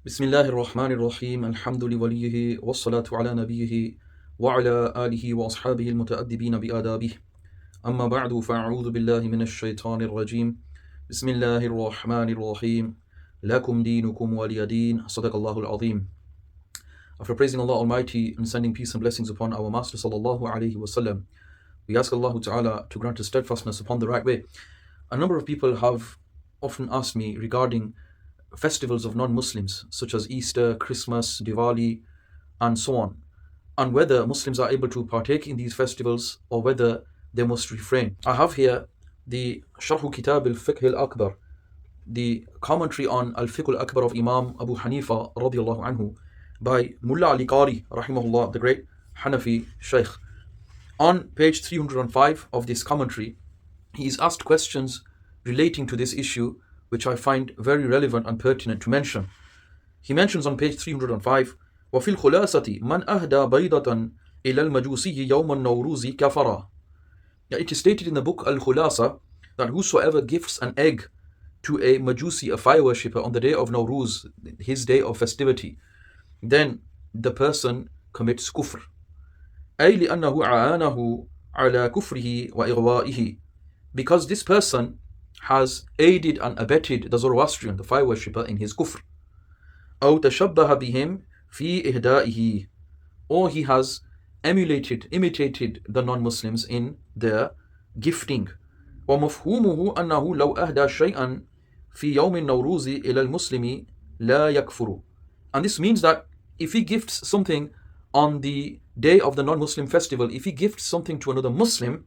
بسم الله الرحمن الرحيم الحمد لوليه والصلاة على نبيه وعلى آله وأصحابه المتأدبين بآدابه أما بعد فأعوذ بالله من الشيطان الرجيم بسم الله الرحمن الرحيم لكم دينكم ولي دين صدق الله العظيم. After praising Allah Almighty and sending peace and blessings upon our Master sallallahu alaihi wasallam, we ask Allah Ta'ala to grant us steadfastness upon the right way. A number of people have often asked me regarding festivals of non-Muslims such as Easter, Christmas, Diwali and so on, and whether Muslims are able to partake in these festivals or whether they must refrain. I have here the Sharh Kitab al-Fiqh al-Akbar, the commentary on al-Fiqh al-Akbar of Imam Abu Hanifa radiallahu anhu by Mullah Ali Qari rahimahullah, the great Hanafi Shaykh. On page 305 of this commentary, he is asked questions relating to this issue which I find very relevant and pertinent to mention. He mentions on page 305, وَفِي الْخُلَاسَةِ مَنْ أَهْدَى بَيْضَةً إِلَى الْمَجُوسِيِّ يَوْمَ النَّوْرُوزِ كَفَرًا. It is stated in the book Al-Khulasa that whosoever gifts an egg to a Majusi, a fire worshipper, on the day of Nowruz, his day of festivity, then the person commits Kufr. أي لأنه عانه على كفره وإغوائه, because this person has aided and abetted the Zoroastrian, the fire worshipper, in his kufr. أو تشبه بهم في إهدائه, or he has imitated the non-Muslims in their gifting. ومفهومه أنه لو أهدى شيئا في يوم النوروز إلى المسلم لا يكفر. And this means that if he gifts something on the day of the non-Muslim festival, if he gifts something to another Muslim,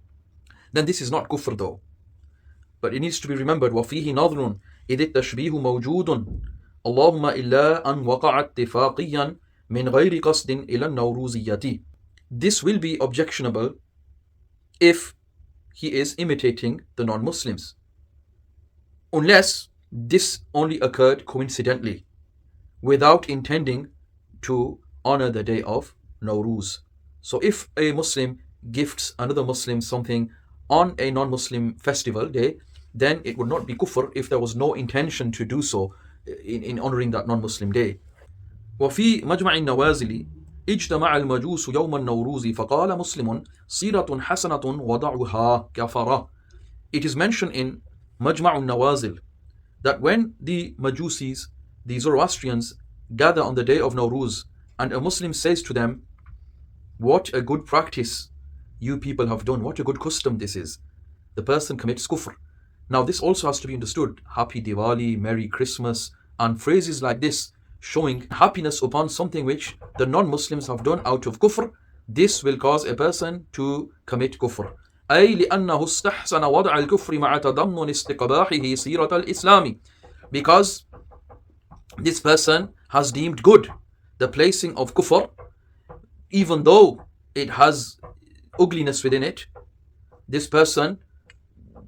then this is not kufr though. But it needs to be remembered, وَفِيهِ نَظْرٌ إِذِ التَّشْبِيهُ مَوْجُودٌ اللَّهُمَّ إِلَّا أَنْ وَقَعَ اتِّفَاقِيًّا مِنْ غَيْرِ قَصْدٍ إِلَى النَّوْرُوزِيَّةِ. This will be objectionable if he is imitating the non-Muslims, unless this only occurred coincidentally, without intending to honor the day of Nowruz. So if a Muslim gifts another Muslim something on a non-Muslim festival day, then it would not be kufr if there was no intention to do so in honoring that non-Muslim day. وفي مجمع النوازل اجتمع المجوس يوم النوروز فقال مسلم صيرة حسنة وضعها كفرة. It is mentioned in مجمع النوازل that when the Majusis, the Zoroastrians, gather on the day of Nowruz, and a Muslim says to them, "What a good practice you people have done, what a good custom this is," the person commits kufr. Now this also has to be understood. Happy Diwali, Merry Christmas, and phrases like this showing happiness upon something which the non-Muslims have done out of kufr, this will cause a person to commit kufr. أي لأنه استحسن وضع الكفر مع تضمن استقباحه سيرة الإسلام, because this person has deemed good the placing of kufr, even though it has ugliness within it. This person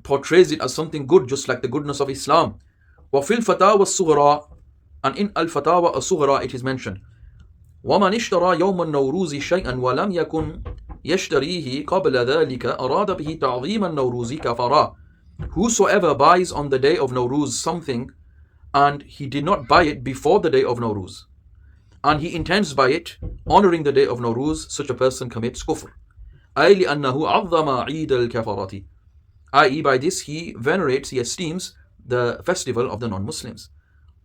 portrays it as something good, just like the goodness of Islam. وفي الفتاوى الصغرى, and in al-fatawa al-sughra it is mentioned, ومن اشترى يوم النوروز شيئا ولم يكن يشتريه قبل ذلك أراد به تعظيم النوروز كفرا. Whosoever buys on the day of Nowruz something and he did not buy it before the day of Nowruz, and he intends by it honoring the day of Nowruz, such a person commits kufr. أي لأنه عظم عيد الكفرة, i.e. by this he venerates, he esteems the festival of the non-Muslims.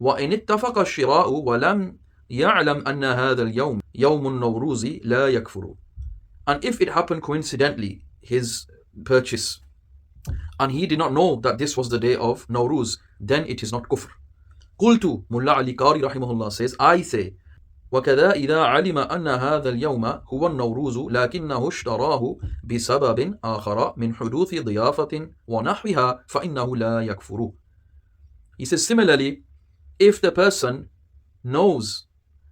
وإن اتفق الشراء ولم يعلم أن هذا اليوم يوم النوروز لا يكفر. And if it happened coincidentally, his purchase, and he did not know that this was the day of Nowruz, then it is not kufr. قلت, Mullah Ali Qari rahimahullah says, I say, وكذا إذا علم أن هذا اليوم هو النوروز لكنه اشتراه بسبب آخر من حدوث ضيافة ونحوها فإنه لا يكفر. He says, similarly, if the person knows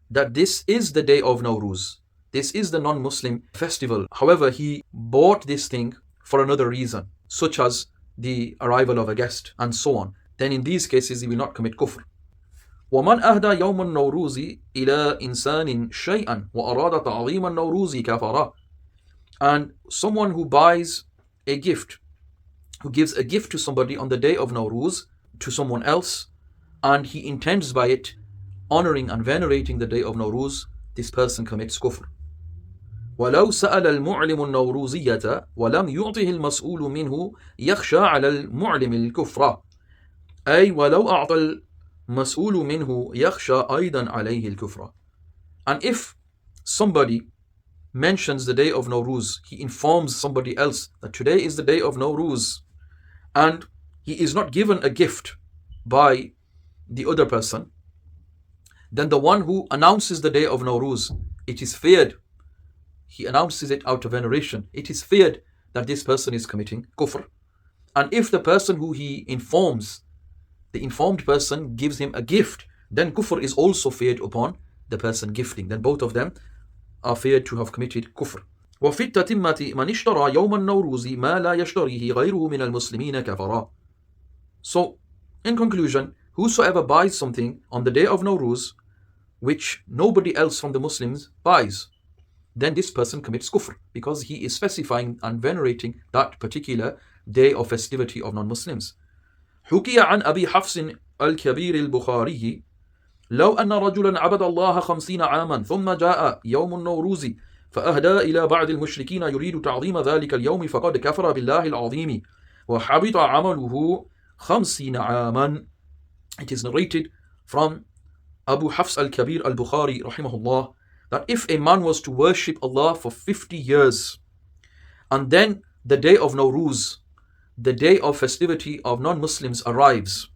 that this is the day of Nowruz, this is the non-Muslim festival, however he bought this thing for another reason, such as the arrival of a guest and so on, then in these cases he will not commit kufr. ومن أهدى يوم النوروز إلى إنسان شيئا وأراد تعظيم النوروز كفر. And someone who buys a gift, who gives a gift to somebody on the day of Nowruz, to someone else, and he intends by it honoring and venerating the day of Nowruz, this person commits kufr. ولو سأل المعلم النوروزية ولم يعطه المسؤول منه يخشى على المعلم الكفر أي ولو أعطى المسؤول منه يخشى أيضا عليه الكفر. And if somebody mentions the day of Nowruz, he informs somebody else that today is the day of Nowruz, and he is not given a gift by the other person, then the one who announces the day of Nowruz, it is feared, he announces it out of veneration, it is feared that this person is committing kufr. And if the person who he informs, the informed person gives him a gift, then kufr is also feared upon the person gifting. Then both of them are feared to have committed kufr. وفي التتمة من اشترى يوم النوروز ما لا يشتريه غيره من المسلمين كفرا. So, in conclusion, whosoever buys something on the day of Nowruz which nobody else from the Muslims buys, then this person commits kufr, because he is specifying and venerating that particular day of festivity of non-Muslims. حكي عن أبي حفص الكبير البخاري لو أن رجلا عبد الله 50 عاما ثم جاء يوم النوروز فأهدى إلى بعض المشركين يريد تعظيم ذلك اليوم فقد كفر بالله العظيم وحبط عمله 50 عاما. It is narrated from Abu Hafs al-Kabir al-Bukhari rahimahullah that if a man was to worship Allah for 50 years and then the day of Nowruz, the day of festivity of non-Muslims arrives,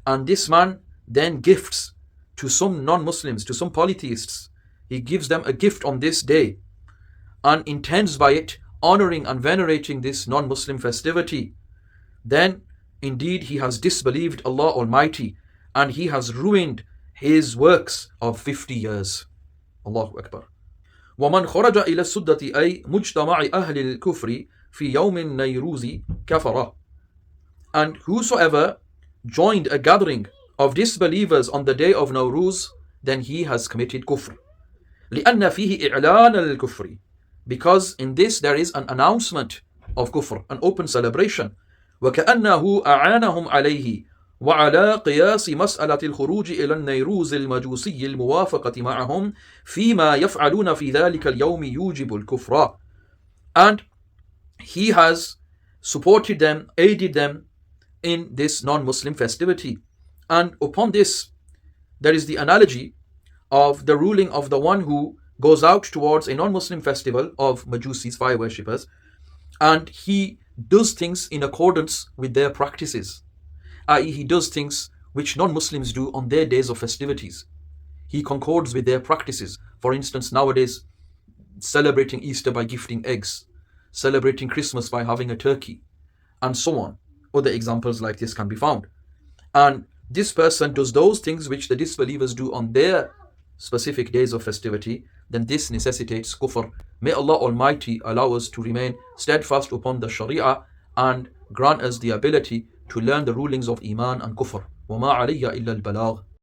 and this man then gifts to some non-Muslims, to some polytheists, he gives them a gift on this day and intends by it honoring and venerating this non-Muslim festivity, then indeed he has disbelieved Allah Almighty and he has ruined his works of 50 years. Allahu Akbar. وَمَنْ خَرَجَ إِلَى السُّدَّةِ أي مجتمع أهل الكفر في يوم النيروز كفر. And whosoever joined a gathering of disbelievers on the day of Nowruz, then he has committed kufr. لأن فيه إعلان الكفر, because in this there is an announcement of kufr, an open celebration. وكأنه أعانهم عليه وعلى قياس مسألة الخروج إلى النيروز المجوسي الموافقة معهم فيما يفعلون في ذلك اليوم يوجب الكفر. And he has supported them, aided them in this non-Muslim festivity. And upon this, there is the analogy of the ruling of the one who goes out towards a non-Muslim festival of Majusis, fire worshippers, and he does things in accordance with their practices, i.e. he does things which non-Muslims do on their days of festivities. He concords with their practices. For instance, nowadays, celebrating Easter by gifting eggs, celebrating Christmas by having a turkey, and so on. Other examples like this can be found. And this person does those things which the disbelievers do on their specific days of festivity, then this necessitates kufr. May Allah Almighty allow us to remain steadfast upon the Sharia and grant us the ability to learn the rulings of Īmān and Kufr. وَمَا عَلَيَّ إِلَّا الْبَلَاغِ.